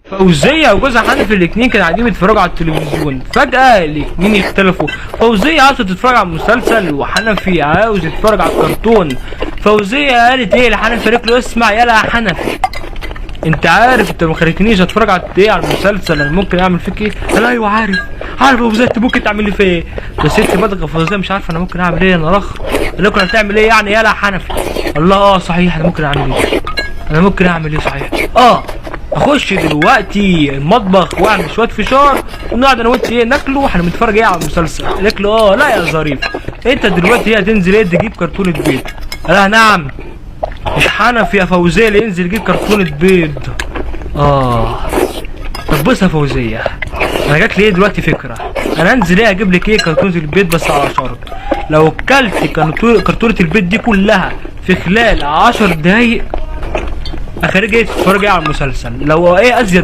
فوزية وجوزها حنفي الاتنين كانوا قاعدين بيتفرجوا على التلفزيون، فجأة الاتنين يختلفوا. فوزية عاوزة تتفرج على المسلسل وحنفي عاوز يتفرج على الكرتون. فوزية قالت ايه لحنفي؟ قالت له اسمع يلا يا حنفي، انت عارف انت ما خليتنيش اتفرج على ايه على المسلسل، انا ممكن اعمل فيك ايه؟ قال ايوه عارف يا فوزية انت ممكن تعمل لي فيا ايه؟ بس انت بدك فوزية مش عارفه انا ممكن اعمل ايه، انا رخ. قال لكم هتعمل ايه يعني يلا يا حنفي؟ الله اه صحيح انا ممكن اعمل ايه؟ انا ممكن اعمل ايه صحيح؟ اخش دلوقتي المطبخ واعمل شويه فشار ونقعد انا وانت ايه ناكله واحنا بنتفرج ايه على المسلسل. قالت له لا يا ظريف انت دلوقتي هتنزل ايه تجيب كرتونه بيض. قال نعم مش حنفي يا فوزيه اللي ينزل يجيب كرتونه بيض. طب بص يا فوزيه انا جات لي ايه دلوقتي فكره، انا انزل ايه اجيب لك ايه كرتونه البيض بس على شرط لو اكلت كرتونه البيض دي كلها في خلال 10 دقايق اخرج ايه تتفرج ايه على المسلسل، لو ايه ازيد